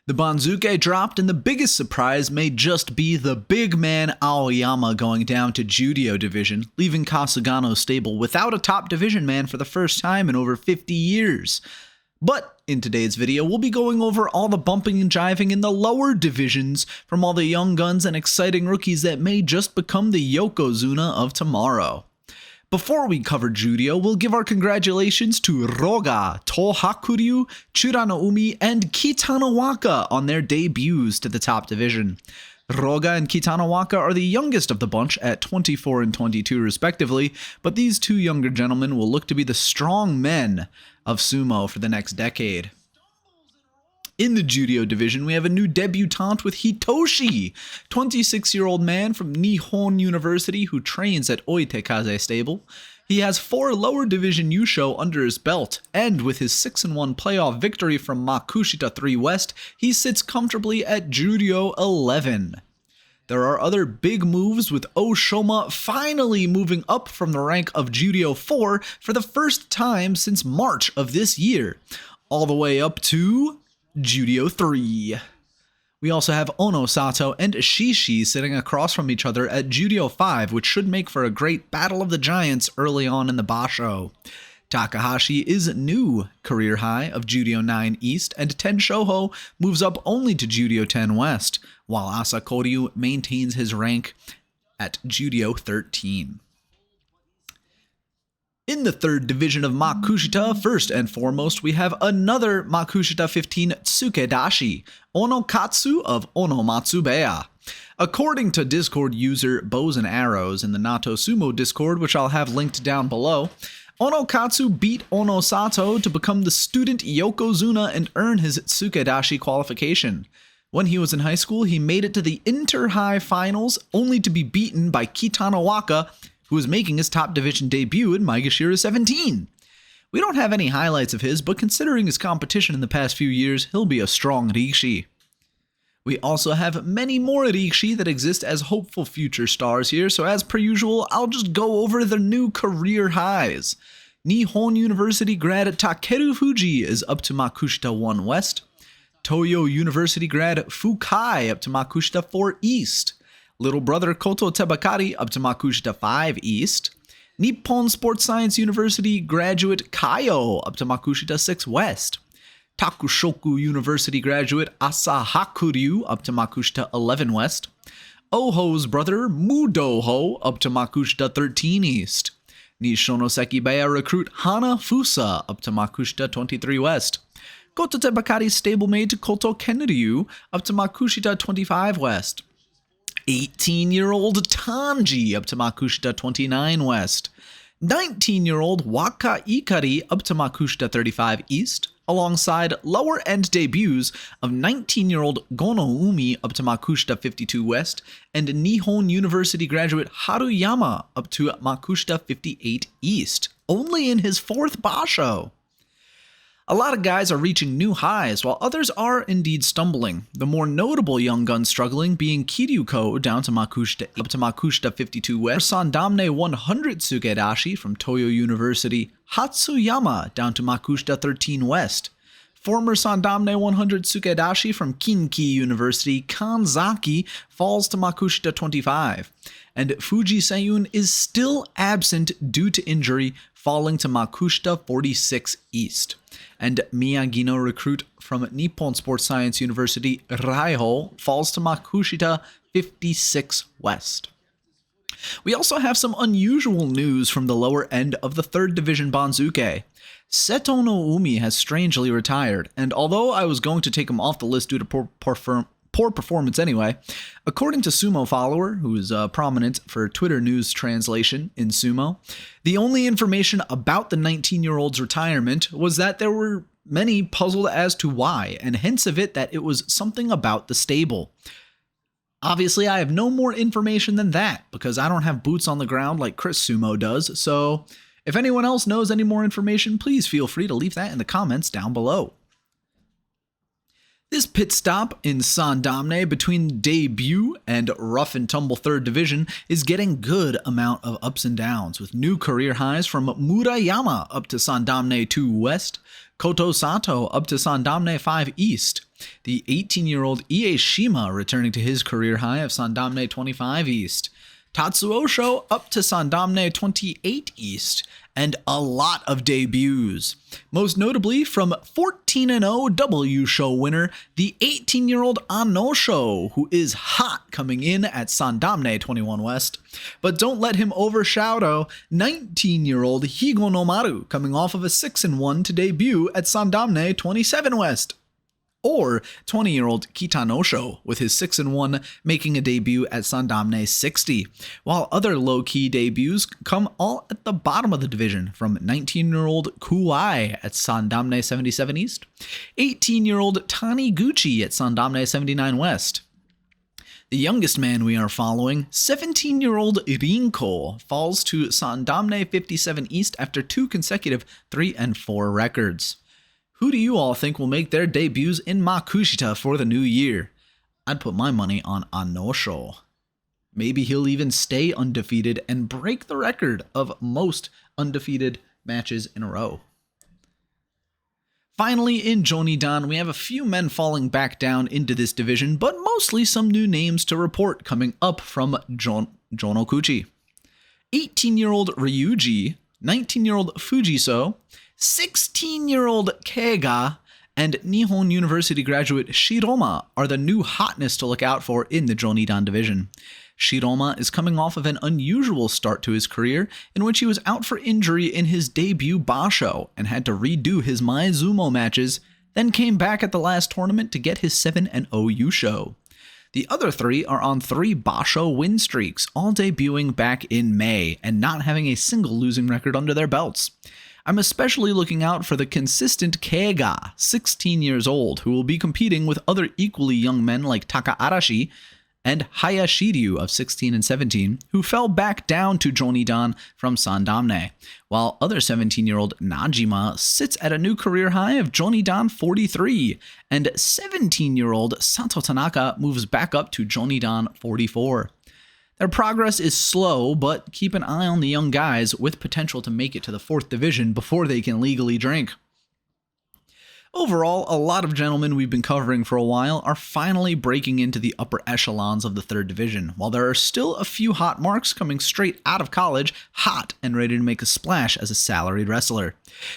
The Banzuke dropped, and the biggest surprise may just be the big man Aoyama going down to Judio Division, leaving Kasugano's stable without a top division man for the first time in over 50 years. But in today's video, we'll be going over all the bumping and jiving in the lower divisions from all the young guns and exciting rookies that may just become the Yokozuna of tomorrow. Before we cover Judio, we'll give our congratulations to Roga, Tohakuryu, Churanoumi, and Kitanowaka on their debuts to the top division. Roga and Kitanowaka are the youngest of the bunch at 24 and 22 respectively, but these two younger gentlemen will look to be the strong men of sumo for the next decade. In the Judio division, we have a new debutante with Hitoshi, 26-year-old man from Nihon University who trains at Oitekaze stable. He has 4 lower division Yusho under his belt, and with his 6-1 playoff victory from Makushita 3 West, he sits comfortably at Judio 11. There are other big moves, with Oshoma finally moving up from the rank of Judio 4 for the first time since March of this year, all the way up to Judio 3. We also have Ono Sato and Shishi sitting across from each other at Judio 5, which should make for a great battle of the giants early on in the Basho. Takahashi is new career high of Judio 9 East, and Ten Shoho moves up only to Judio 10 West, while Asakoryu maintains his rank at Judio 13. In the third division of Makushita, first and foremost, we have another Makushita 15 Tsukedashi, Onokatsu of Onomatsubeya. According to Discord user Bows and Arrows in the Nato Sumo Discord, which I'll have linked down below, Onokatsu beat Onosato to become the student Yokozuna and earn his Tsukedashi qualification. When he was in high school, he made it to the Inter-High Finals, only to be beaten by Kitanowaka, who is making his top division debut in Maegashira 17. We don't have any highlights of his, but considering his competition in the past few years, he'll be a strong Rikishi. We also have many more Rikishi that exist as hopeful future stars here, so as per usual, I'll just go over their new career highs. Nihon University grad Takeru Fuji is up to Makushita 1 West. Toyo University grad Fukai up to Makushita 4 East. Little brother Koto Tebakari up to Makushita 5 East. Nippon Sports Science University graduate Kaio up to Makushita 6 West. Takushoku University graduate Asahakuryu up to Makushita 11 West. Oho's brother Mudoho up to Makushita 13 East. Nishonoseki Baya recruit Hana Fusa up to Makushita 23 West. Koto Tebakari's stablemate Koto Kenryu up to Makushita 25 West. 18-year-old Tanji up to Makushita 29 West. 19-year-old Waka Ikari up to Makushita 35 East, alongside lower-end debuts of 19-year-old Gonoumi up to Makushita 52 West, and Nihon University graduate Haruyama up to Makushita 58 East, only in his 4th Basho. A lot of guys are reaching new highs, while others are indeed stumbling. The more notable young guns struggling being Kiryuko down to Makushita up to Makushita 52 West, Sandamne 100 Tsukedashi from Toyo University, Hatsuyama down to Makushita 13 West. Former Sandamne 100 Tsukedashi from Kinki University, Kanzaki, falls to Makushita 25. And Fuji Seiyun is still absent due to injury, falling to Makushita 46 East. And Miyagino recruit from Nippon Sports Science University, Raiho, falls to Makushita 56 West. We also have some unusual news from the lower end of the 3rd Division Banzuke. Seto no Umi has strangely retired, and although I was going to take him off the list due to poor performance anyway, according to Sumo Follower, who is prominent for Twitter news translation in Sumo, the only information about the 19-year-old's retirement was that there were many puzzled as to why, and hence of it that it was something about the stable. Obviously, I have no more information than that, because I don't have boots on the ground like Chris Sumo does, so if anyone else knows any more information, please feel free to leave that in the comments down below. This pit stop in Sandamne between debut and rough and tumble 3rd division is getting good amount of ups and downs, with new career highs from Murayama up to Sandamne 2 West, Koto Sato up to Sandamne 5 East, The 18-year-old Ieshima returning to his career high of Sandamne 25 East. Tatsuosho up to Sandamne 28 East, and a lot of debuts. Most notably from 14-0 W show winner, the 18-year-old Anosho, who is hot coming in at Sandamne 21 West. But don't let him overshadow 19-year-old Higonomaru coming off of a 6-1 to debut at Sandamne 27 West. Or 20-year-old Kitanosho with his 6-1 making a debut at Sandamne 60, while other low-key debuts come all at the bottom of the division, from 19-year-old Kuai at Sandamne 77 East, 18-year-old Taniguchi at Sandamne 79 West. The youngest man we are following, 17-year-old Rinko, falls to Sandamne 57 East after 2 consecutive 3-4 records. Who do you all think will make their debuts in Makushita for the new year? I'd put my money on Anosho. Maybe he'll even stay undefeated and break the record of most undefeated matches in a row. Finally, in Jonidan, we have a few men falling back down into this division, but mostly some new names to report coming up from Jonokuchi. 18-year-old Ryuji, 19-year-old Fujiso, 16-year-old Keiga, and Nihon University graduate Shiroma are the new hotness to look out for in the Jonidan division. Shiroma is coming off of an unusual start to his career, in which he was out for injury in his debut Basho and had to redo his Maezumo matches, then came back at the last tournament to get his 7-0 Yusho. The other 3 are on 3 Basho win streaks, all debuting back in May and not having a single losing record under their belts. I'm especially looking out for the consistent Keiga, 16 years old, who will be competing with other equally young men like Taka Arashi and Hayashiryu of 16 and 17, who fell back down to Jonidan from Sandamne, while other 17-year-old Najima sits at a new career high of Jonidan 43, and 17-year-old Sato Tanaka moves back up to Jonidan 44. Their progress is slow, but keep an eye on the young guys with potential to make it to the 4th division before they can legally drink. Overall, a lot of gentlemen we've been covering for a while are finally breaking into the upper echelons of the 3rd division, while there are still a few hot marks coming straight out of college, hot and ready to make a splash as a salaried wrestler.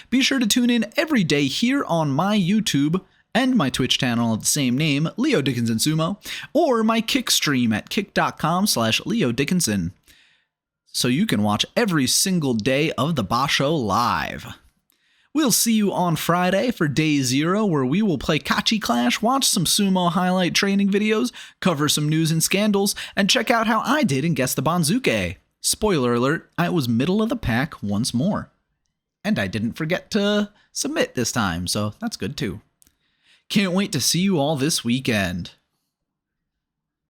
Be sure to tune in every day here on my YouTube and my Twitch channel of the same name, LeoDSumo, or my Kick stream at kick.com/LeoDickinson, so you can watch every single day of the Basho live. We'll see you on Friday for Day 0, where we will play Kachi Clash, watch some sumo highlight training videos, cover some news and scandals, and check out how I did in Guess the Banzuke. Spoiler alert, I was middle of the pack once more. And I didn't forget to submit this time, so that's good too. Can't wait to see you all this weekend.